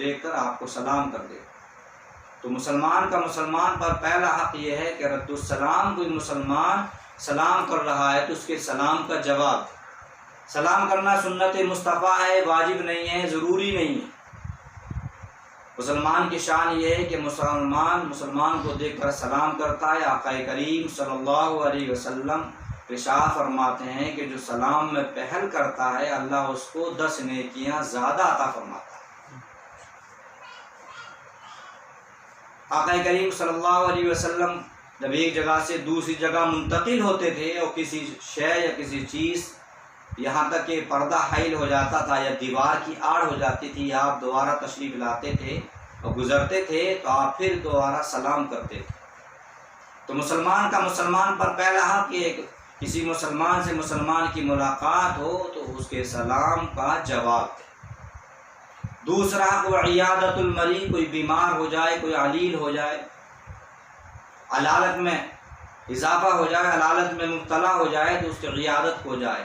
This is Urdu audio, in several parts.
دیکھ کر آپ کو سلام کر دے. تو مسلمان کا مسلمان پر پہلا حق یہ ہے کہ رد السلام. کوئی مسلمان سلام کر رہا ہے تو اس کے سلام کا جواب. سلام کرنا سنت مصطفیٰ ہے، واجب نہیں ہے، ضروری نہیں ہے. مسلمان کی شان یہ ہے کہ مسلمان کو دیکھ کر سلام کرتا ہے. آقا کریم صلی اللہ علیہ وسلم ارشاد فرماتے ہیں کہ جو سلام میں پہل کرتا ہے اللہ اس کو 10 نیکیاں زیادہ عطا فرماتا ہے. آقا کریم صلی اللہ علیہ وسلم جب ایک جگہ سے دوسری جگہ منتقل ہوتے تھے اور کسی شے یا کسی چیز یہاں تک کہ پردہ حائل ہو جاتا تھا یا دیوار کی آڑ ہو جاتی تھی، آپ دوبارہ تشریف لاتے تھے اور گزرتے تھے تو آپ پھر دوبارہ سلام کرتے تھے. تو مسلمان کا مسلمان پر پہلا حق یہ کہ کسی مسلمان سے مسلمان کی ملاقات ہو تو اس کے سلام کا جواب دے. دوسرا حق عیادت المریض. کوئی بیمار ہو جائے، کوئی علیل ہو جائے، علالت میں اضافہ ہو جائے، علالت میں مبتلا ہو جائے تو اس کی عیادت ہو جائے.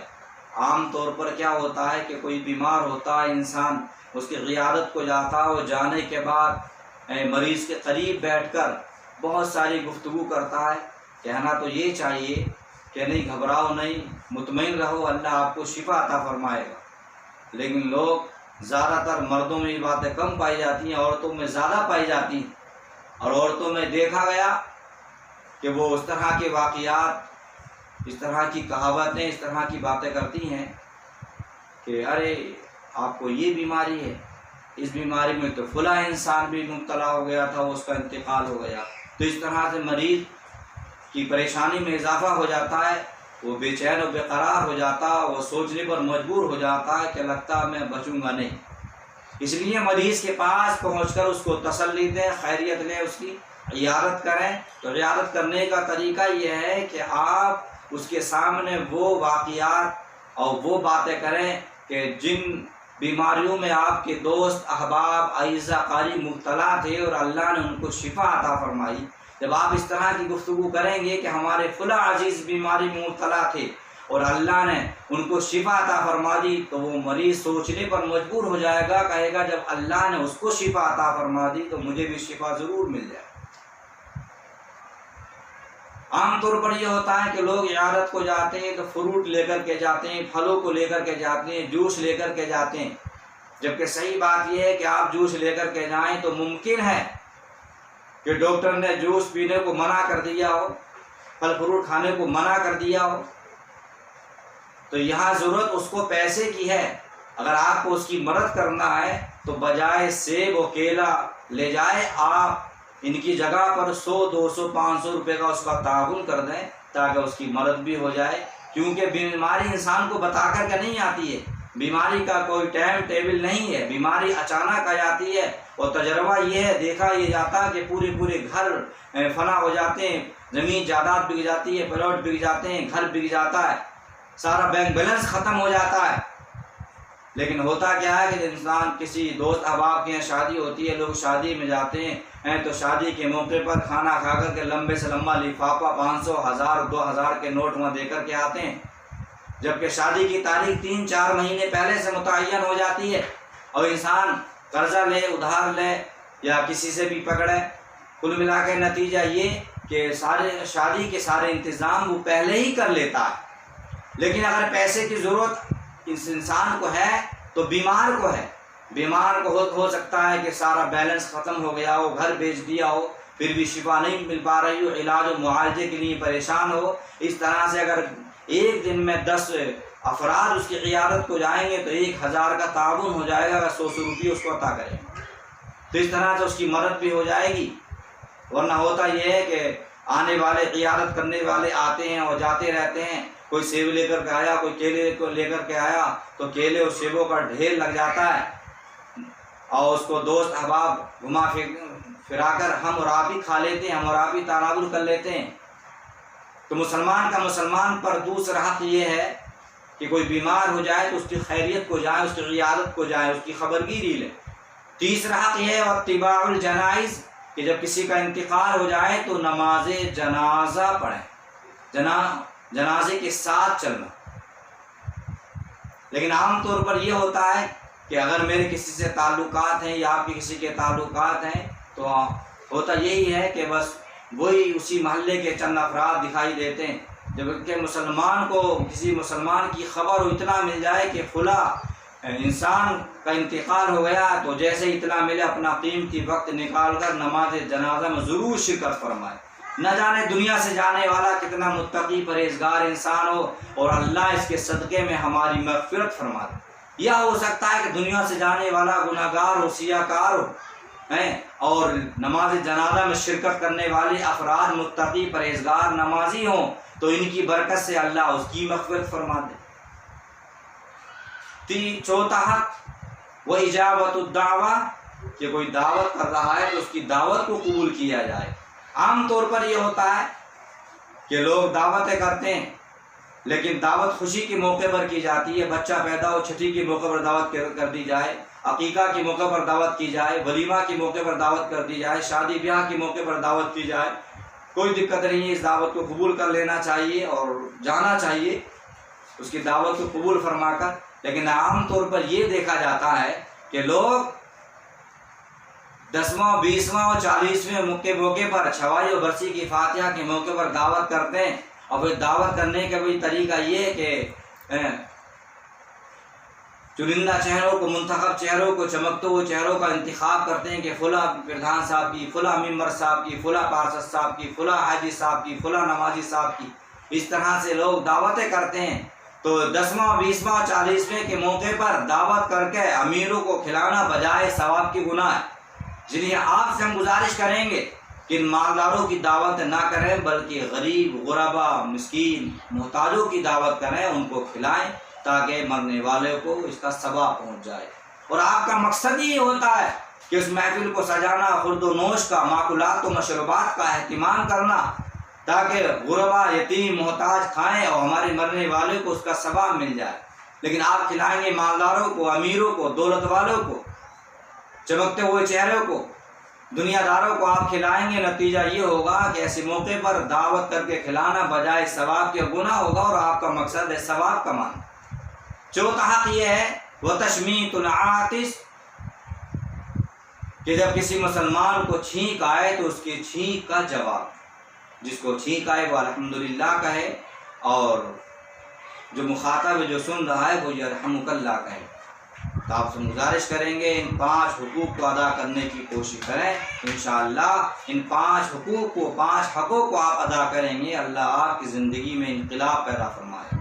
عام طور پر کیا ہوتا ہے کہ کوئی بیمار ہوتا ہے، انسان اس کی عیادت کو جاتا ہے، اور جانے کے بعد مریض کے قریب بیٹھ کر بہت ساری گفتگو کرتا ہے. کہنا تو یہ چاہیے کہ نہیں گھبراؤ نہیں، مطمئن رہو، اللہ آپ کو شفا عطا فرمائے گا. لیکن لوگ زیادہ تر مردوں میں یہ باتیں کم پائی جاتی ہیں، عورتوں میں زیادہ پائی جاتی ہیں. اور عورتوں میں دیکھا گیا کہ وہ اس طرح کے واقعات، اس طرح کی کہاوتیں، اس طرح کی باتیں کرتی ہیں کہ ارے آپ کو یہ بیماری ہے، اس بیماری میں تو فلاں انسان بھی مبتلا ہو گیا تھا، اس کا انتقال ہو گیا. تو اس طرح سے مریض کی پریشانی میں اضافہ ہو جاتا ہے، وہ بے چین و بے قرار ہو جاتا ہے، وہ سوچنے پر مجبور ہو جاتا ہے کہ لگتا ہے میں بچوں گا نہیں. اس لیے مریض کے پاس پہنچ کر اس کو تسلی دیں، خیریت لیں، اس کی عیادت کریں. تو عیادت کرنے کا طریقہ یہ ہے کہ آپ اس کے سامنے وہ واقعات اور وہ باتیں کریں کہ جن بیماریوں میں آپ کے دوست، احباب، اعزا قاری مبتلا تھے اور اللہ نے ان کو شفا عطا فرمائی. جب آپ اس طرح کی گفتگو کریں گے کہ ہمارے فلاں عزیز بیماری میں مبتلا تھے اور اللہ نے ان کو شفا عطا فرما دی، تو وہ مریض سوچنے پر مجبور ہو جائے گا، کہے گا جب اللہ نے اس کو شفا عطا فرما دی تو مجھے بھی شفا ضرور مل جائے. عام طور پر یہ ہوتا ہے کہ لوگ عیادت کو جاتے ہیں تو فروٹ لے کر کے جاتے ہیں، پھلوں کو لے کر کے جاتے ہیں، جوس لے کر کے جاتے ہیں. جبکہ صحیح بات یہ ہے کہ آپ جوس لے کر کے جائیں تو ممکن ہے کہ ڈاکٹر نے جوس پینے کو منع کر دیا ہو، پھل فروٹ کھانے کو منع کر دیا ہو. تو یہاں ضرورت اس کو پیسے کی ہے. اگر آپ کو اس کی مدد کرنا ہے تو بجائے سیب و کیلا لے جائے، آپ ان کی جگہ پر 100، 200، 500 روپے کا اس کا تعاون کر دیں تاکہ اس کی مدد بھی ہو جائے. کیونکہ بیماری انسان کو بتا کر کے نہیں آتی ہے، بیماری کا کوئی ٹائم ٹیبل نہیں ہے، بیماری اچانک آ جاتی ہے. اور تجربہ یہ ہے، دیکھا یہ جاتا ہے کہ پورے گھر فنا ہو جاتے ہیں، زمین جائیداد بک جاتی ہے، پلاٹ بک جاتے ہیں، گھر بک جاتا ہے، سارا بینک بیلنس ختم ہو جاتا ہے. لیکن ہوتا کیا ہے کہ انسان کسی دوست احباب کے یہاں شادی ہوتی ہے، لوگ شادی میں جاتے ہیں تو شادی کے موقع پر کھانا کھا کر کے لمبے سے لمبا لفافہ 500، 1000، 2000 کے نوٹ وہاں دے کر کے آتے ہیں. جبکہ شادی کی تاریخ 3-4 مہینے پہلے سے متعین ہو جاتی ہے اور انسان قرضہ لے، ادھار لے یا کسی سے بھی پکڑے. کل ملا کے نتیجہ یہ کہ شادی کے سارے انتظام وہ پہلے ہی کر لیتا ہے. لیکن اگر پیسے کی ضرورت اس انسان کو ہے تو بیمار کو ہے، بیمار کو ہو سکتا ہے کہ سارا بیلنس ختم ہو گیا ہو، گھر بیچ دیا ہو، پھر بھی شفا نہیں مل پا رہی ہو، علاج و معالجے کے لیے پریشان ہو. اس طرح سے اگر ایک دن میں 10 افراد اس کی عیادت کو جائیں گے تو 1000 کا تعاون ہو جائے گا. اگر 100 روپئے اس کو عطا کریں تو اس طرح سے اس کی مدد بھی ہو جائے گی. ورنہ ہوتا یہ ہے کہ آنے والے، عیادت کرنے والے آتے ہیں اور جاتے رہتے ہیں. کوئی سیب لے کر کے آیا، کوئی کیلے کو لے کر کے آیا تو کیلے اور سیبوں کا ڈھیر لگ جاتا ہے اور اس کو دوست احباب گھما پھرا کر ہم اور آپ ہی کھا لیتے ہیں، ہم اور آپ ہی تناول کر لیتے ہیں. تو مسلمان کا مسلمان پر دوسرا حق یہ ہے کہ کوئی بیمار ہو جائے تو اس کی خیریت کو جائیں، اس کی عیادت کو جائیں، اس کی خبرگیری لیں. تیسرا حق یہ ہے اتباع الجنائز کہ جب کسی کا انتقال ہو جائے تو نماز جنازہ پڑھیں، جنازے کے ساتھ چلنا. لیکن عام طور پر یہ ہوتا ہے کہ اگر میرے کسی سے تعلقات ہیں یا آپ کے کسی کے تعلقات ہیں تو ہوتا یہی ہے کہ بس وہی اسی محلے کے چند افراد دکھائی دیتے ہیں، جبکہ مسلمان کو کسی مسلمان کی خبر اتنا مل جائے کہ فلاں انسان کا انتقال ہو گیا، تو جیسے اطلاع ملے اپنا قیمتی وقت نکال کر نماز جنازہ میں ضرور شرکت فرمائے۔ نہ جانے دنیا سے جانے والا کتنا متقی پرہیزگار انسان ہو اور اللہ اس کے صدقے میں ہماری مغفرت فرما دے، یا ہو سکتا ہے کہ دنیا سے جانے والا گناہ گار ہو، سیاہ کار ہو اور نماز جنازہ میں شرکت کرنے والے افراد متقی پرہیزگار نمازی ہوں، تو ان کی برکت سے اللہ اس کی مغفرت فرما دے۔ چوتھا حق وہ اجابت الدعوہ، کہ کوئی دعوت کر رہا ہے تو اس کی دعوت کو قبول کیا جائے۔ عام طور پر یہ ہوتا ہے کہ لوگ دعوتیں کرتے ہیں لیکن دعوت خوشی کے موقع پر کی جاتی ہے، بچہ پیدا ہو چھٹی کے موقع پر دعوت کر دی جائے، عقیقہ کے موقع پر دعوت کی جائے، ولیمہ کے موقع پر دعوت کر دی جائے، شادی بیاہ کے موقع پر دعوت کی جائے، کوئی دقت نہیں ہے، اس دعوت کو قبول کر لینا چاہیے اور جانا چاہیے اس کی دعوت کو قبول فرما کر۔ لیکن عام طور پر یہ دیکھا جاتا ہے کہ لوگ 10واں 20واں اور 40ویں کے موقع پر چھوائی و برسی کی فاتحہ کے موقع پر دعوت کرتے ہیں، اور پھر دعوت کرنے کا بھی طریقہ یہ ہے کہ چنندہ چہروں کو، منتخب چہروں کو، چمکتے ہوئے چہروں کا انتخاب کرتے ہیں کہ فلاں پردھان صاحب کی، فلاں ممبر صاحب کی، فلاں پارشد صاحب کی، فلاں حاجی صاحب کی، فلاں نمازی صاحب کی، اس طرح سے لوگ دعوتیں کرتے ہیں۔ تو 10واں 20واں 40ویں کے موقع پر دعوت کر کے امیروں کو کھلانا بجائے ثواب کی گناہ ہے، جنہیں آپ سے ہم گزارش کریں گے کہ ان مالداروں کی دعوت نہ کریں بلکہ غریب، غربا، مسکین، محتاجوں کی دعوت کریں، ان کو کھلائیں تاکہ مرنے والے کو اس کا ثواب پہنچ جائے۔ اور آپ کا مقصد یہ ہوتا ہے کہ اس محفل کو سجانا، خورد و نوش کا، ماکولات و مشروبات کا اہتمام کرنا تاکہ غربا، یتیم، محتاج کھائیں اور ہمارے مرنے والے کو اس کا ثواب مل جائے۔ لیکن آپ کھلائیں گے مالداروں کو، امیروں کو، دولت والوں کو، چمکتے ہوئے چہروں کو، دنیا داروں کو آپ کھلائیں گے، نتیجہ یہ ہوگا کہ ایسے موقع پر دعوت کر کے کھلانا بجائے ثواب کے گناہ ہوگا، اور آپ کا مقصد ہے ثواب کمانا۔ چوتھا حق یہ ہے وَتَشْمِيتُ الْعَاطِسِ، کہ جب کسی مسلمان کو چھینک آئے تو اس کی چھینک کا جواب، جس کو چھینک آئے وہ الحمدللہ کہے، اور جو مخاطب جو سن رہا ہے وہ یرحمک اللہ کہے۔ تو آپ سے گزارش کریں گے ان 5 حقوق کو ادا کرنے کی کوشش کریں، انشاءاللہ ان 5 حقوق کو، 5 حقوق کو آپ ادا کریں گے، اللہ آپ کی زندگی میں انقلاب پیدا فرمائے۔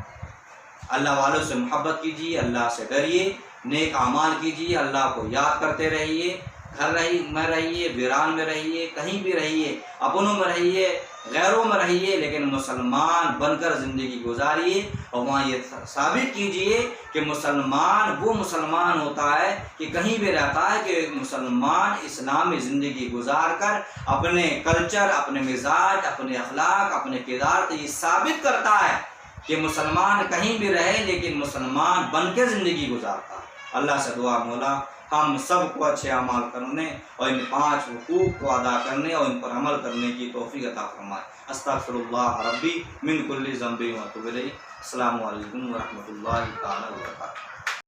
اللہ والوں سے محبت کیجیے، اللہ سے ڈریے، نیک اعمال کیجیے، اللہ کو یاد کرتے رہیے، گھر میں رہیے، ویران میں رہیے، کہیں بھی رہیے، اپنوں میں رہیے، غیروں میں رہیے، لیکن مسلمان بن کر زندگی گزاریے، اور وہاں یہ ثابت کیجیے کہ مسلمان وہ مسلمان ہوتا ہے کہ کہیں بھی رہتا ہے کہ مسلمان اسلامی زندگی گزار کر اپنے کلچر، اپنے مزاج، اپنے اخلاق، اپنے کردار سے یہ ثابت کرتا ہے کہ مسلمان کہیں بھی رہے لیکن مسلمان بن کے زندگی گزارتا ہے۔ اللہ سے دعا مولا ہم سب کو اچھے اعمال کرنے اور ان 5 حقوق کو ادا کرنے اور ان پر عمل کرنے کی توفیق عطا فرمائے۔ استغفر اللہ ربی من کل ذنب و اتوب الیہ۔ السلام علیکم ورحمۃ اللہ تعالی وبرکاتہ۔